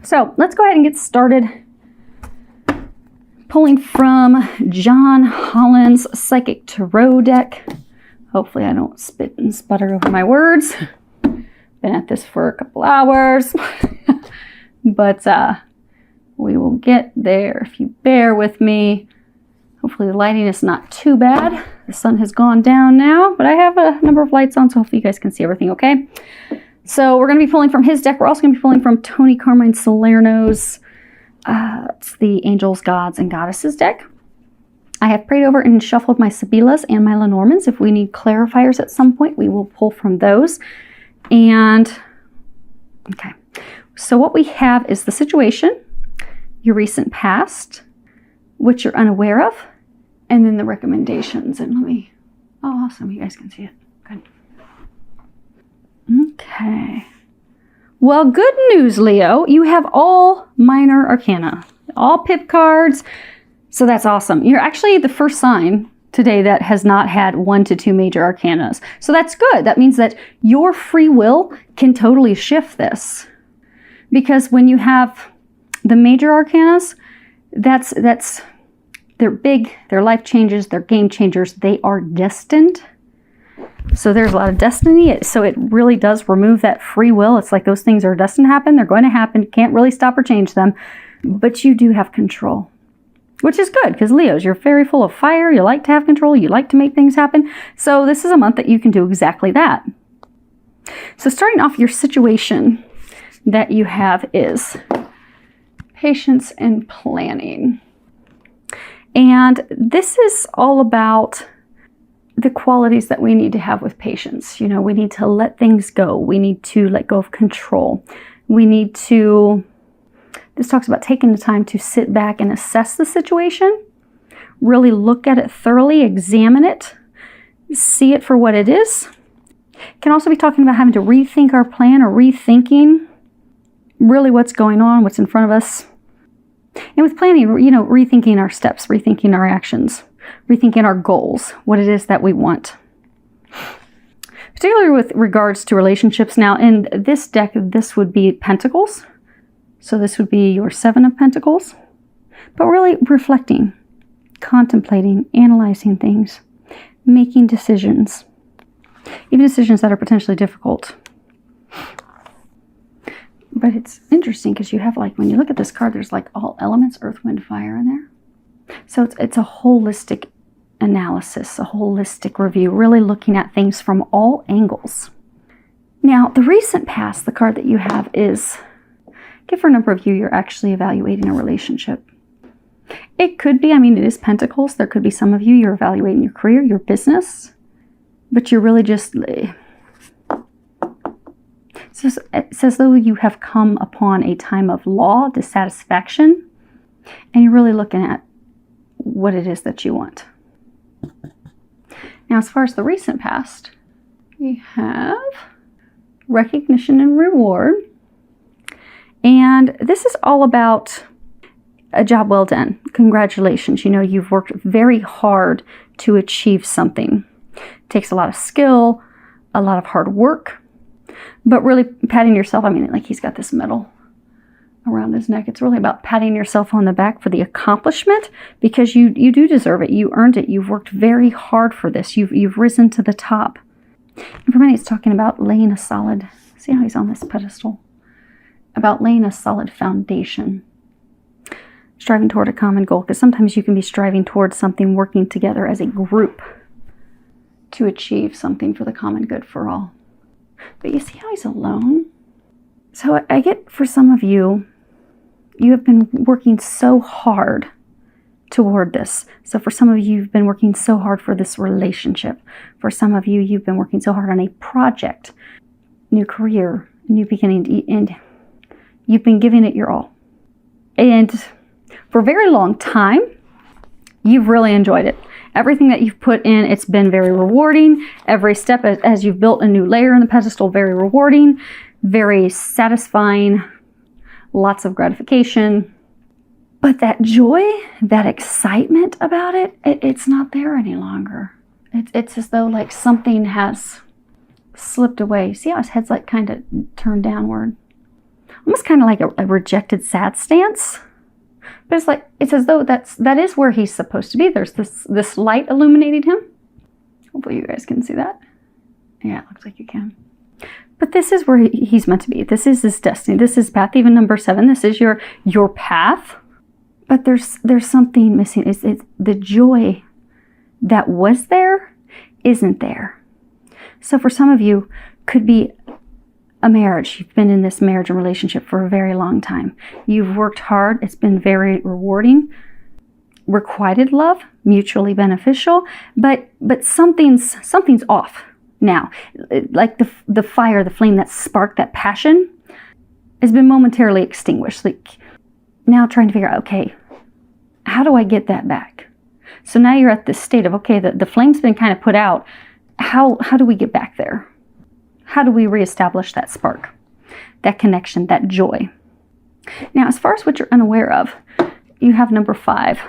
So let's go ahead and get started. Pulling from John Holland's Psychic Tarot deck. Hopefully I don't spit and sputter over my words. Been at this for a couple hours. But we will get there if you bear with me. Hopefully the lighting is not too bad. The sun has gone down now, but I have a number of lights on, so hopefully you guys can see everything okay. So we're going to be pulling from his deck. We're also going to be pulling from Tony Carmine Salerno's it's the Angels, Gods, and Goddesses deck. I have prayed over and shuffled my Sibyllahs and my Lenormands. If we need clarifiers at some point, we will pull from those. And, okay. So what we have is the situation, your recent past, what you're unaware of, and then the recommendations. And oh, awesome. You guys can see it. Good. Okay. Well, good news, Leo. You have all minor arcana, all pip cards. So that's awesome. You're actually the first sign today that has not had 1 to 2 major arcanas. So that's good. That means that your free will can totally shift this. Because when you have the major arcanas, they're big, they're life changes, they're game changers, they are destined. So there's a lot of destiny. So it really does remove that free will. It's like those things are destined to happen. They're going to happen. You can't really stop or change them. But you do have control, which is good because Leos, you're very full of fire. You like to have control. You like to make things happen. So this is a month that you can do exactly that. So starting off, your situation that you have is patience and planning. And this is all about the qualities that we need to have with patience. You know, we need to let things go. We need to let go of control. This talks about taking the time to sit back and assess the situation, really look at it thoroughly, examine it, see it for what it is. It can also be talking about having to rethink our plan or rethinking really what's going on, what's in front of us. And with planning, you know, rethinking our steps, rethinking our actions, rethinking our goals, what it is that we want. Particularly with regards to relationships. Now, in this deck, this would be Pentacles. So this would be your 7 of Pentacles. But really reflecting, contemplating, analyzing things, making decisions. Even decisions that are potentially difficult. But it's interesting because you have, like, when you look at this card, there's like all elements, earth, wind, fire in there. So it's a holistic analysis, a holistic review, really looking at things from all angles. Now, the recent past, the card that you have is, for a number of you, you're actually evaluating a relationship. It could be, it is Pentacles. There could be some of you, you're evaluating your career, your business, but you're really just, it's as though you have come upon a time of law, dissatisfaction, and you're really looking at what it is that you want. Now, as far as the recent past, we have recognition and reward. And this is all about a job well done. Congratulations. You know, you've worked very hard to achieve something. It takes a lot of skill, a lot of hard work, but really patting yourself. Like he's got this medal around his neck. It's really about patting yourself on the back for the accomplishment because you do deserve it. You earned it. You've worked very hard for this. You've risen to the top. And for many, it's talking about laying a solid, see how he's on this pedestal? About laying a solid foundation. Striving toward a common goal, because sometimes you can be striving towards something, working together as a group to achieve something for the common good for all. But you see how he's alone? So I get, for some of you, you have been working so hard toward this. So for some of you, you've been working so hard for this relationship. For some of you, you've been working so hard on a project, new career, new beginning, and you've been giving it your all. And for a very long time, you've really enjoyed it. Everything that you've put in, it's been very rewarding. Every step as you've built a new layer in the pedestal, very rewarding, very satisfying, lots of gratification. But that joy, that excitement about it, it's not there any longer. It's as though like something has slipped away. See how his head's like kind of turned downward? almost kind of like a rejected sad stance. But it's like, it's as though that is where he's supposed to be. There's this light illuminating him. Hopefully you guys can see that. Yeah, it looks like you can. But this is where he's meant to be. This is his destiny. This is path. Even number 7, this is your path. But there's something missing. It's the joy that was there isn't there. So for some of you, could be a marriage. You've been in this marriage and relationship for a very long time. You've worked hard. It's been very rewarding. Requited love, mutually beneficial, but something's off now. Like the fire, the flame that sparked that passion has been momentarily extinguished. Like now trying to figure out, okay, how do I get that back? So now you're at this state of, okay, the flame's been kind of put out. How do we get back there? How do we reestablish that spark, that connection, that joy? Now, as far as what you're unaware of, you have number 5,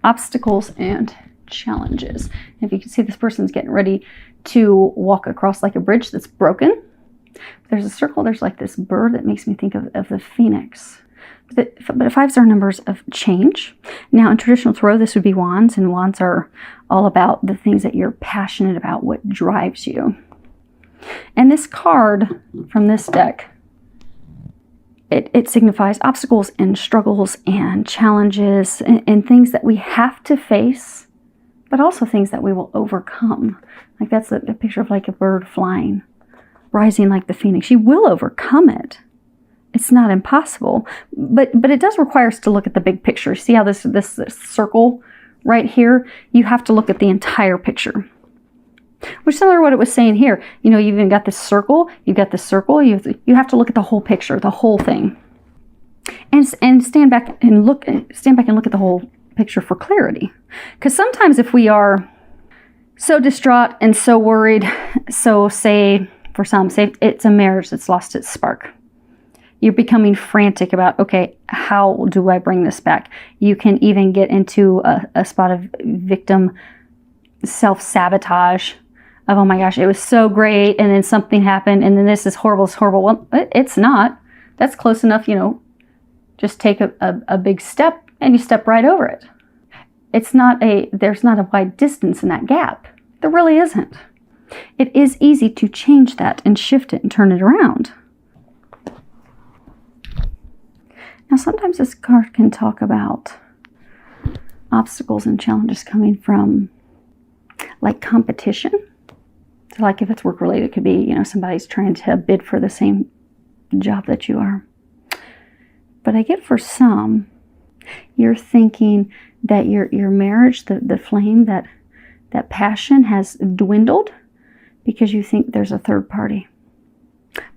obstacles and challenges. And if you can see, this person's getting ready to walk across like a bridge that's broken. There's a circle, there's like this bird that makes me think of the phoenix. But 5s are numbers of change. Now, in traditional tarot, this would be wands, and wands are all about the things that you're passionate about, what drives you. And this card from this deck, it signifies obstacles and struggles and challenges and things that we have to face, but also things that we will overcome. Like that's a picture of like a bird flying, rising like the phoenix. You will overcome it. It's not impossible, but it does require us to look at the big picture. See how this circle right here? You have to look at the entire picture. Which is similar to what it was saying here. You know, you've even got this circle. You've got this circle. You have to look at the whole picture, the whole thing, and stand back and look at the whole picture for clarity. Because sometimes if we are so distraught and so worried, so say it's a marriage that's lost its spark. You're becoming frantic about, okay, how do I bring this back? You can even get into a spot of victim self-sabotage of, oh my gosh, it was so great, and then something happened, and then this is horrible, it's horrible. Well, it's not. That's close enough, just take a big step, and you step right over it. There's not a wide distance in that gap. There really isn't. It is easy to change that and shift it and turn it around. Now, sometimes this card can talk about obstacles and challenges coming from like competition. So like if it's work related, it could be, somebody's trying to bid for the same job that you are. But I get for some, you're thinking that your marriage, the flame, that passion has dwindled because you think there's a third party.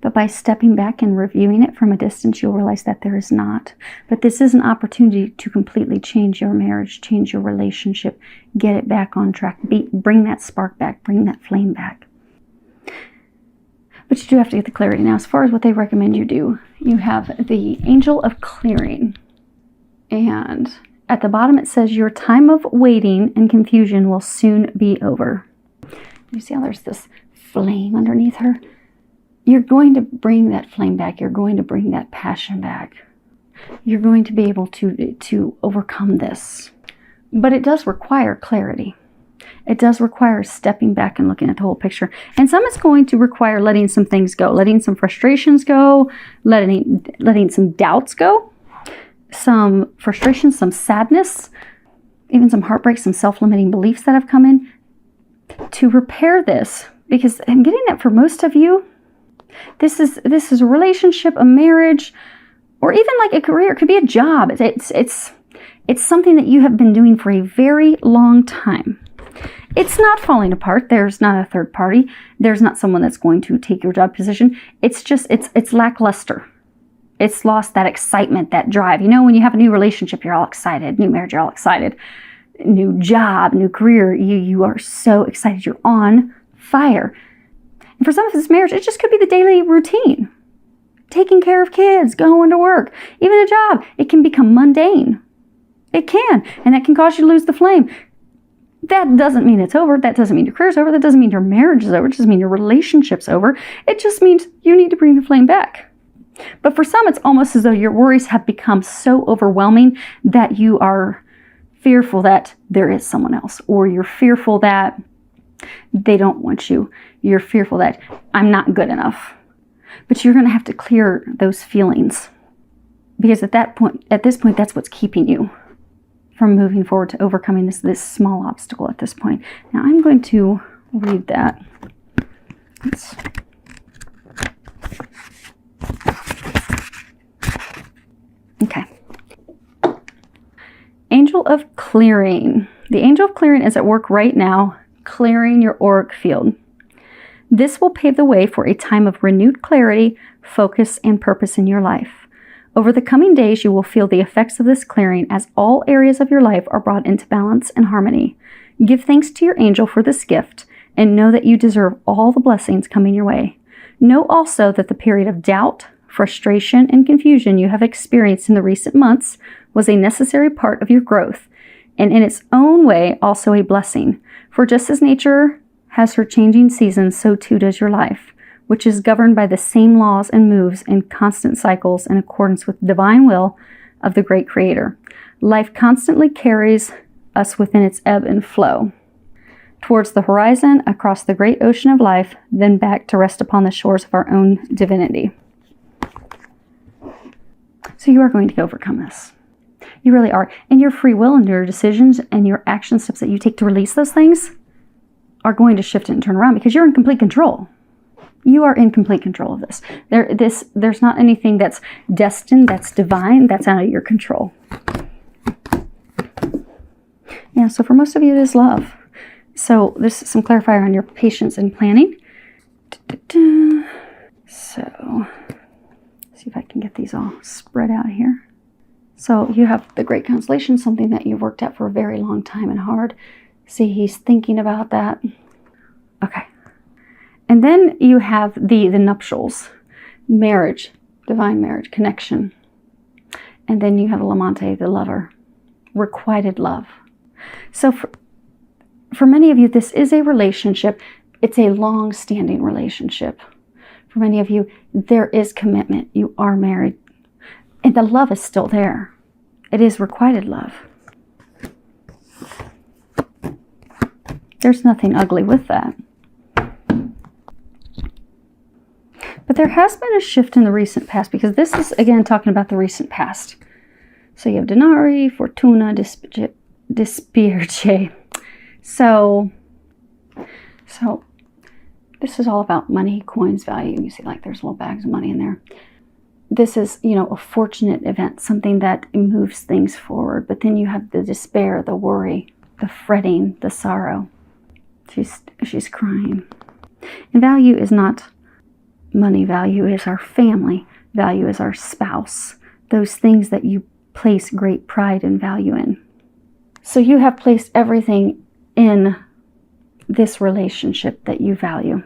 But by stepping back and reviewing it from a distance, you'll realize that there is not. But this is an opportunity to completely change your marriage, change your relationship, get it back on track, bring that spark back, bring that flame back. But you do have to get the clarity. Now, as far as what they recommend you do, you have the Angel of Clearing. And at the bottom it says, your time of waiting and confusion will soon be over. You see how there's this flame underneath her? You're going to bring that flame back. You're going to bring that passion back. You're going to be able to overcome this. But it does require clarity. It does require stepping back and looking at the whole picture. And some it's going to require letting some things go, letting some frustrations go, letting some doubts go, some frustrations, some sadness, even some heartbreak, some self-limiting beliefs that have come in to repair this. Because I'm getting that for most of you, this is a relationship, a marriage, or even like a career. It could be a job. It's something that you have been doing for a very long time. It's not falling apart. There's not a third party. There's not someone that's going to take your job position. It's just, it's lackluster. It's lost that excitement, that drive. When you have a new relationship, you're all excited. New marriage, you're all excited. New job, new career, you are so excited. You're on fire. And for some of this marriage, it just could be the daily routine. Taking care of kids, going to work, even a job. It can become mundane. It can. And that can cause you to lose the flame. That doesn't mean it's over. That doesn't mean your career's over. That doesn't mean your marriage is over. It doesn't mean your relationship's over. It just means you need to bring the flame back. But for some, it's almost as though your worries have become so overwhelming that you are fearful that there is someone else, or you're fearful that they don't want you. You're fearful that I'm not good enough. But you're going to have to clear those feelings, because at this point, that's what's keeping you from moving forward to overcoming this small obstacle at this point. Now I'm going to read that. Okay. Angel of Clearing. The Angel of Clearing is at work right now, clearing your auric field. This will pave the way for a time of renewed clarity, focus, and purpose in your life. Over the coming days, you will feel the effects of this clearing as all areas of your life are brought into balance and harmony. Give thanks to your angel for this gift, and know that you deserve all the blessings coming your way. Know also that the period of doubt, frustration, and confusion you have experienced in the recent months was a necessary part of your growth, and in its own way also a blessing. For just as nature has her changing seasons, so too does your life, which is governed by the same laws and moves in constant cycles in accordance with the divine will of the great Creator. Life constantly carries us within its ebb and flow, towards the horizon, across the great ocean of life, then back to rest upon the shores of our own divinity. So you are going to overcome this. You really are. And your free will and your decisions and your action steps that you take to release those things are going to shift it and turn around, because you're in complete control. You are in complete control of this. There's not anything that's destined, that's divine, that's out of your control. Yeah, so for most of you, it is love. So this is some clarifier on your patience and planning. So, see if I can get these all spread out here. So you have the Great Constellation, something that you've worked at for a very long time and hard. See, he's thinking about that. Okay. And then you have the nuptials, marriage, divine marriage, connection. And then you have Lamante, the lover, requited love. So for many of you, this is a relationship. It's a long-standing relationship. For many of you, there is commitment. You are married. And the love is still there. It is requited love. There's nothing ugly with that. But there has been a shift in the recent past, because this is, again, talking about the recent past. So you have Denari, Fortuna, Dispirce. So this is all about money, coins, value. You see, like, there's little bags of money in there. This is, a fortunate event, something that moves things forward. But then you have the despair, the worry, the fretting, the sorrow. She's crying. And value is not money. Value is our family. Value is our spouse. Those things that you place great pride and value in. So you have placed everything in this relationship that you value.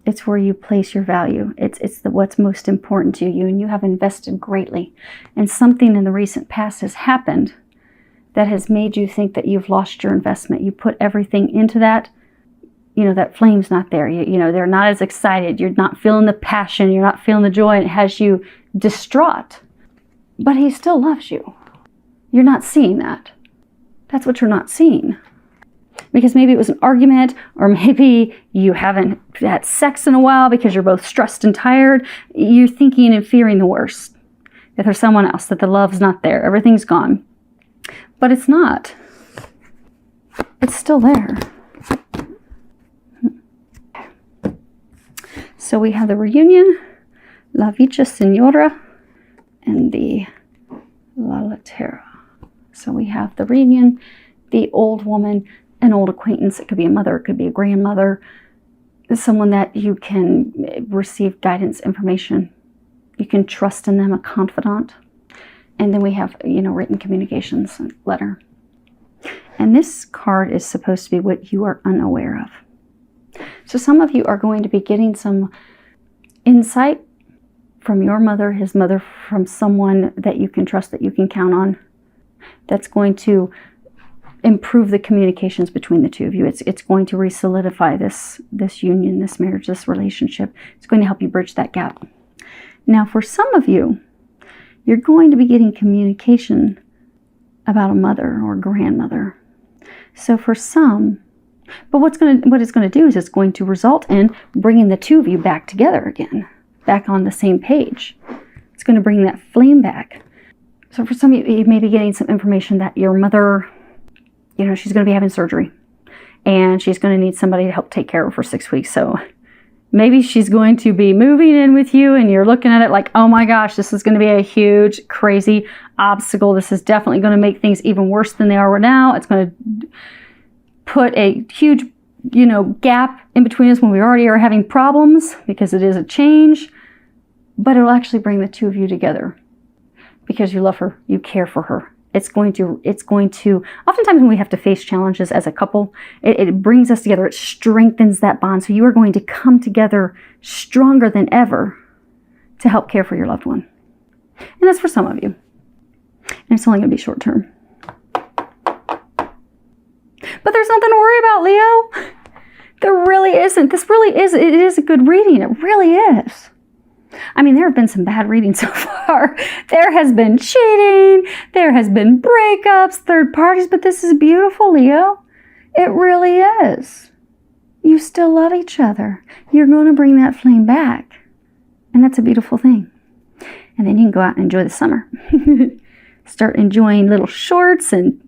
It's where you place your value. It's what's most important to you, and you have invested greatly. And something in the recent past has happened that has made you think that you've lost your investment. You put everything into that. That flame's not there. They're not as excited. You're not feeling the passion. You're not feeling the joy. And it has you distraught. But he still loves you. You're not seeing that. That's what you're not seeing. Because maybe it was an argument, or maybe you haven't had sex in a while because you're both stressed and tired. You're thinking and fearing the worst. That there's someone else, that the love's not there. Everything's gone. But it's not. It's still there. So we have the reunion, La Vita Signora, and the La Lettera. So we have the reunion, the old woman, an old acquaintance. It could be a mother, it could be a grandmother, someone that you can receive guidance, information. You can trust in them, a confidant. And then we have, written communications, letter. And this card is supposed to be what you are unaware of. So some of you are going to be getting some insight from your mother, his mother, from someone that you can trust, that you can count on. That's going to improve the communications between the two of you. It's going to re-solidify this union, this marriage, this relationship. It's going to help you bridge that gap. Now, for some of you, you're going to be getting communication about a mother or grandmother. So for some, but what it's going to do is it's going to result in bringing the two of you back together again, back on the same page. It's going to bring that flame back. So for some of you, you may be getting some information that your mother, she's going to be having surgery and she's going to need somebody to help take care of her for 6 weeks. So maybe she's going to be moving in with you and you're looking at it like, oh my gosh, this is going to be a huge, crazy obstacle. This is definitely going to make things even worse than they are right now. It's going to put a huge, gap in between us when we already are having problems because it is a change. But it'll actually bring the two of you together because you love her, you care for her. It's going to, oftentimes when we have to face challenges as a couple, it brings us together. It strengthens that bond. So you are going to come together stronger than ever to help care for your loved one. And that's for some of you. And it's only going to be short term. But there's nothing to worry about, Leo. There really isn't. This really is. It is a good reading. It really is. I mean, there have been some bad readings so far. There has been cheating. There has been breakups, third parties. But this is beautiful, Leo. It really is. You still love each other. You're going to bring that flame back. And that's a beautiful thing. And then you can go out and enjoy the summer. Start enjoying little shorts and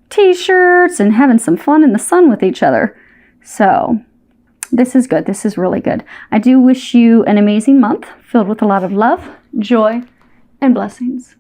t-shirts and having some fun in the sun with each other. So this is good. This is really good. I do wish you an amazing month filled with a lot of love, joy, and blessings.